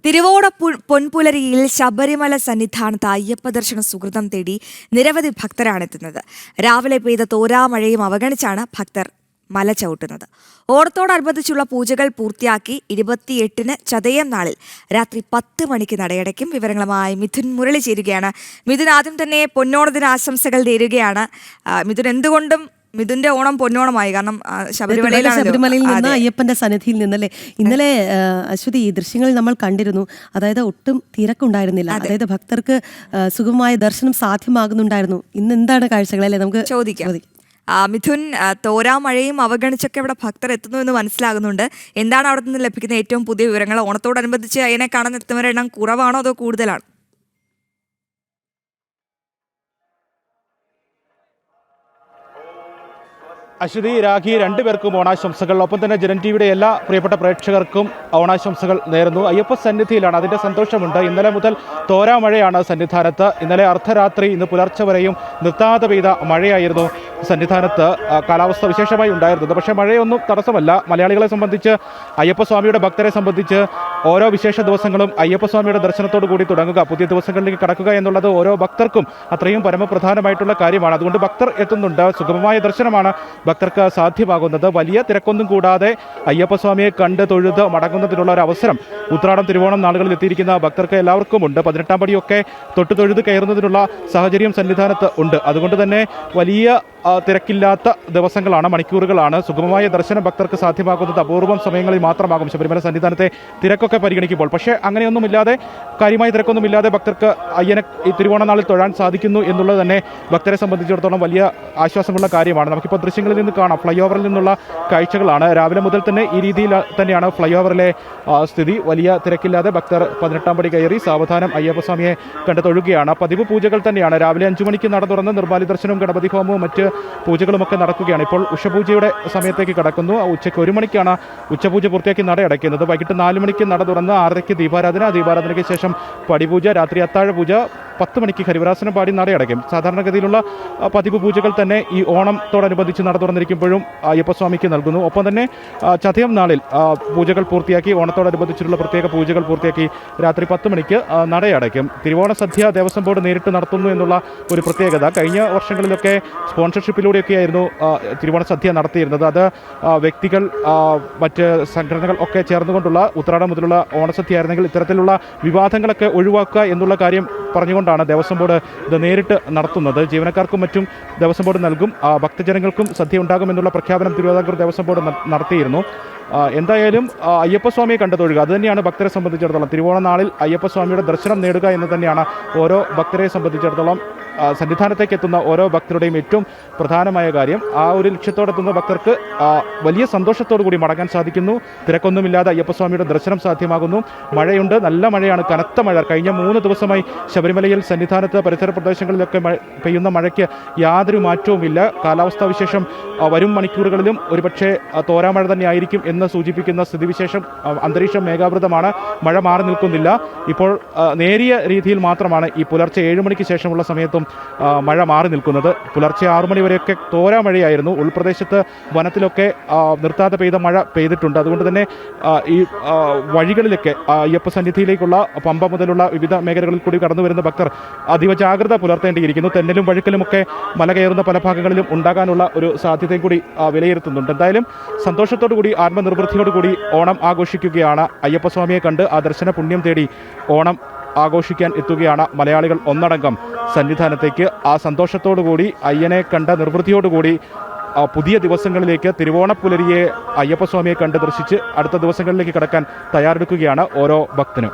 തിരുവോണ പൊൻപുലരിയിൽ ശബരിമല സന്നിധാനത്ത് അയ്യപ്പ ദർശന സുകൃതം തേടി നിരവധി ഭക്തരാണെത്തുന്നത്. രാവിലെ പെയ്ത തോരാമഴയും അവഗണിച്ചാണ് ഭക്തർ മല ചവിട്ടുന്നത്. ഓണത്തോടനുബന്ധിച്ചുള്ള പൂജകൾ പൂർത്തിയാക്കി 28-ന് ചതയം നാളിൽ രാത്രി 10 മണിക്ക് നടയടയ്ക്കും. വിവരങ്ങളുമായി മിഥുൻ മുരളി ചേരുകയാണ്. മിഥുൻ, ആദ്യം തന്നെ പൊന്നോണദിന ആശംസകൾ നേരുകയാണ്. മിഥുൻ, എന്തുകൊണ്ടും മിഥുന്റെ ഓണം പൊന്നോണമായി? കാരണം ശബരിമലയിൽ നിന്ന് അയ്യപ്പന്റെ സന്നിധിയിൽ നിന്നല്ലേ ഇന്നലെ അശ്വതി ഈ ദൃശ്യങ്ങളിൽ നമ്മൾ കണ്ടിരുന്നു. അതായത് ഒട്ടും തിരക്കുണ്ടായിരുന്നില്ല. അതായത് ഭക്തർക്ക് സുഗമമായ ദർശനം സാധ്യമാകുന്നുണ്ടായിരുന്നു. ഇന്ന് എന്താണ് കാഴ്ചകൾ അല്ലേ നമുക്ക് ചോദിക്കാം. മിഥുൻ, തോരാമഴയും അവഗണിച്ചൊക്കെ ഇവിടെ ഭക്തർ എത്തുന്നു എന്ന് മനസ്സിലാകുന്നുണ്ട്. എന്താണ് അവിടെ നിന്ന് ലഭിക്കുന്ന ഏറ്റവും പുതിയ വിവരങ്ങൾ? ഓണത്തോടനുബന്ധിച്ച് അതിനെ കാണാൻ എത്തുന്നവരുടെ എണ്ണം കുറവാണോ അതോ കൂടുതലാണോ? അശ്വതി, രാഖി, രണ്ടുപേർക്കും ഓണാശംസകൾ. ഒപ്പം തന്നെ ജനൻ ടിവിയുടെ എല്ലാ പ്രിയപ്പെട്ട പ്രേക്ഷകർക്കും ഓണാശംസകൾ നേരുന്നു. അയ്യപ്പ സന്നിധിയിലാണ്, അതിൻ്റെ സന്തോഷമുണ്ട്. ഇന്നലെ മുതൽ തോരാമഴയാണ് സന്നിധാനത്ത്. ഇന്നലെ അർദ്ധരാത്രി, ഇന്ന് പുലർച്ചെ വരെയും നിർത്താതെ പെയ്ത മഴയായിരുന്നു സന്നിധാനത്ത് കാലാവസ്ഥ വിശേഷമായി ഉണ്ടായിരുന്നത്. പക്ഷേ മഴയൊന്നും തടസ്സമല്ല. മലയാളികളെ സംബന്ധിച്ച്, അയ്യപ്പസ്വാമിയുടെ ഭക്തരെ സംബന്ധിച്ച് ഓരോ വിശേഷ ദിവസങ്ങളും അയ്യപ്പസ്വാമിയുടെ ദർശനത്തോടു കൂടി തുടങ്ങുക, പുതിയ ദിവസങ്ങളിലേക്ക് കടക്കുക എന്നുള്ളത് ഓരോ ഭക്തർക്കും അത്രയും പരമപ്രധാനമായിട്ടുള്ള കാര്യമാണ്. അതുകൊണ്ട് ഭക്തർ എത്തുന്നുണ്ട്. സുഗമമായ ദർശനമാണ് ഭക്തർക്ക് സാധ്യമാകുന്നത്. വലിയ തിരക്കൊന്നും കൂടാതെ അയ്യപ്പസ്വാമിയെ കണ്ട് തൊഴുത് മടങ്ങുന്നതിനുള്ള ഒരു അവസരം ഉത്രാടം, തിരുവോണം നാളുകളിൽ എത്തിയിരിക്കുന്ന ഭക്തർക്ക് എല്ലാവർക്കും ഉണ്ട്. 18-ാം പടിയൊക്കെ തൊട്ട് തൊഴുത് കയറുന്നതിനുള്ള സാഹചര്യം സന്നിധാനത്ത് ഉണ്ട്. അതുകൊണ്ട് തന്നെ വലിയ തിരക്കില്ലാത്ത ദിവസങ്ങളാണ്, മണിക്കൂറുകളാണ്. സുഗമമായ ദർശനം ഭക്തർക്ക് സാധ്യമാകുന്നത് അപൂർവം സമയങ്ങളിൽ മാത്രമാകും ശബരിമല സന്നിധാനത്തെ തിരക്കൊക്കെ പരിഗണിക്കുമ്പോൾ. പക്ഷേ അങ്ങനെയൊന്നുമില്ലാതെ, കാര്യമായ തിരക്കൊന്നുമില്ലാതെ ഭക്തർക്ക് അയ്യനെ ഈ തിരുവോണ നാളിൽ തൊഴാൻ സാധിക്കുന്നു എന്നുള്ളത് തന്നെ ഭക്തരെ സംബന്ധിച്ചിടത്തോളം വലിയ ആശ്വാസമുള്ള കാര്യമാണ്. നമുക്കിപ്പോൾ ദൃശ്യങ്ങളിൽ നിന്ന് കാണാം, ഫ്ലൈ ഓവറിൽ നിന്നുള്ള കാഴ്ചകളാണ്. രാവിലെ മുതൽ തന്നെ ഈ രീതിയിൽ തന്നെയാണ് ഫ്ലൈ ഓവറിലെ സ്ഥിതി. വലിയ തിരക്കില്ലാതെ ഭക്തർ 18-ാം പടി കയറി സാവധാനം അയ്യപ്പസ്വാമിയെ കണ്ട് തൊഴുകയാണ്. പതിവ് പൂജകൾ തന്നെയാണ്. രാവിലെ 5 മണിക്ക് നട തുറന്ന് നിർമ്മാല്യ ദർശനവും ഗണപതി ഹോമവും മറ്റ് പൂജകളുമൊക്കെ നടക്കുകയാണ്. ഇപ്പോൾ ഉഷപൂജയുടെ സമയത്തേക്ക് കടക്കുന്നു. ഉച്ചയ്ക്ക് 1 മണിക്കാണ് ഉച്ചപൂജ പൂർത്തിയാക്കി നട അടയ്ക്കുന്നത്. വൈകിട്ട് 4 മണിക്ക് നട തുറന്ന് 6:30-ക്ക് ദീപാരാധനയ്ക്ക് ശേഷം പടിപൂജ, രാത്രി അത്താഴ പൂജ, 10 മണിക്ക് ഹരിവരാസനം പാടി നട അടയ്ക്കും. സാധാരണഗതിയിലുള്ള പതിവ് പൂജകൾ തന്നെ ഈ ഓണത്തോടനുബന്ധിച്ച് നട തുറന്നിരിക്കുമ്പോഴും അയ്യപ്പസ്വാമിക്ക് നൽകുന്നു. ഒപ്പം തന്നെ ചതയം നാളിൽ പൂജകൾ പൂർത്തിയാക്കി, ഓണത്തോടനുബന്ധിച്ചിട്ടുള്ള പ്രത്യേക പൂജകൾ പൂർത്തിയാക്കി രാത്രി 10 മണിക്ക് നടയടയ്ക്കും. തിരുവോണ സദ്യ ദേവസ്വം ബോർഡ് നേരിട്ട് നടത്തുന്നു എന്നുള്ള ഒരു പ്രത്യേകത. കഴിഞ്ഞ വർഷങ്ങളിലൊക്കെ സ്പോൺസർഷിപ്പിലൂടെയൊക്കെയായിരുന്നു തിരുവോണ സദ്യ നടത്തിയിരുന്നത്. അത് വ്യക്തികൾ, മറ്റ് സംഘടനകൾ ഒക്കെ ചേർന്നുകൊണ്ടുള്ള ഉത്രാടം മുതലുള്ള ഓണസദ്യ ആയിരുന്നെങ്കിൽ ഇത്തരത്തിലുള്ള വിവാദങ്ങളൊക്കെ ഒഴിവാക്കുക എന്നുള്ള കാര്യം പറഞ്ഞുകൊണ്ടാണ് ദേവസ്വം ബോർഡ് ഇത് നേരിട്ട് നടത്തുന്നത്. ജീവനക്കാർക്കും മറ്റും ദേവസ്വം ബോർഡ് നൽകും. ഭക്തജനങ്ങൾക്കും സദ്യ ഉണ്ടാകുമെന്നുള്ള പ്രഖ്യാപനം തിരുവിതാംകൂർ ദേവസ്വം ബോർഡ് നടത്തിയിരുന്നു. എന്തായാലും അയ്യപ്പസ്വാമിയെ കണ്ടു തൊഴുക, അത് തന്നെയാണ് ഭക്തരെ സംബന്ധിച്ചിടത്തോളം. തിരുവോണ നാളിൽ അയ്യപ്പസ്വാമിയുടെ ദർശനം നേടുക എന്ന് തന്നെയാണ് ഓരോ ഭക്തരെ സംബന്ധിച്ചിടത്തോളം, സന്നിധാനത്തേക്ക് എത്തുന്ന ഓരോ ഭക്തരുടെയും ഏറ്റവും പ്രധാനമായ കാര്യം. ആ ഒരു ലക്ഷ്യത്തോടെത്തുന്ന ഭക്തർക്ക് വലിയ സന്തോഷത്തോടു കൂടി മടങ്ങാൻ സാധിക്കുന്നു. തിരക്കൊന്നുമില്ലാതെ അയ്യപ്പസ്വാമിയുടെ ദർശനം സാധ്യമാകുന്നു. മഴയുണ്ട്, നല്ല മഴയാണ്, കനത്ത മഴ. കഴിഞ്ഞ 3 ദിവസമായി ശബരിമലയിൽ സന്നിധാനത്ത് പരിസര പ്രദേശങ്ങളിലൊക്കെ പെയ്യുന്ന മഴയ്ക്ക് യാതൊരു മാറ്റവുമില്ല. കാലാവസ്ഥാ വിശേഷം വരും മണിക്കൂറുകളിലും ഒരുപക്ഷെ തോരാമഴ തന്നെ ആയിരിക്കും എന്ന് സൂചിപ്പിക്കുന്ന സ്ഥിതിവിശേഷം. അന്തരീക്ഷം മേഘാവൃതമാണ്, മഴ മാറി നിൽക്കുന്നില്ല. ഇപ്പോൾ നേരിയ രീതിയിൽ മാത്രമാണ് ഈ പുലർച്ചെ 7 മണിക്ക് ശേഷമുള്ള സമയത്തും മഴ മാറി നിൽക്കുന്നത്. പുലർച്ചെ 6 മണി വരെയൊക്കെ തോരാമഴയായിരുന്നു. ഉൾപ്രദേശത്ത്, വനത്തിലൊക്കെ നിർത്താതെ പെയ്ത മഴ പെയ്തിട്ടുണ്ട്. അതുകൊണ്ട് തന്നെ ഈ വഴികളിലൊക്കെ അയ്യപ്പ സന്നിധിയിലേക്കുള്ള പമ്പ മുതലുള്ള വിവിധ മേഖലകളിൽ കൂടി കടന്നു വരുന്ന ഭക്തർ അതീവ ജാഗ്രത പുലർത്തേണ്ടിയിരിക്കുന്നു. തെന്നലും വഴുക്കലുമൊക്കെ മല കയറുന്ന പല ഭാഗങ്ങളിലും ഉണ്ടാകാനുള്ള ഒരു സാധ്യതയും കൂടി വിലയിരുത്തുന്നുണ്ട്. എന്തായാലും സന്തോഷത്തോടു കൂടി, ആത്മനിർവൃത്തിയോടുകൂടി ഓണം ആഘോഷിക്കുകയാണ്. അയ്യപ്പസ്വാമിയെ കണ്ട് ആ ദർശന പുണ്യം തേടി ഓണം ആഘോഷിക്കാൻ എത്തുകയാണ് മലയാളികൾ ഒന്നടങ്കം സന്നിധാനത്തേക്ക്. ആ സന്തോഷത്തോടുകൂടി, അയ്യനെ കണ്ട നിർവൃത്തിയോടുകൂടി പുതിയ ദിവസങ്ങളിലേക്ക്, തിരുവോണപ്പുലരിയെ അയ്യപ്പസ്വാമിയെ കണ്ട് ദർശിച്ച് അടുത്ത ദിവസങ്ങളിലേക്ക് കടക്കാൻ തയ്യാറെടുക്കുകയാണ് ഓരോ ഭക്തനും.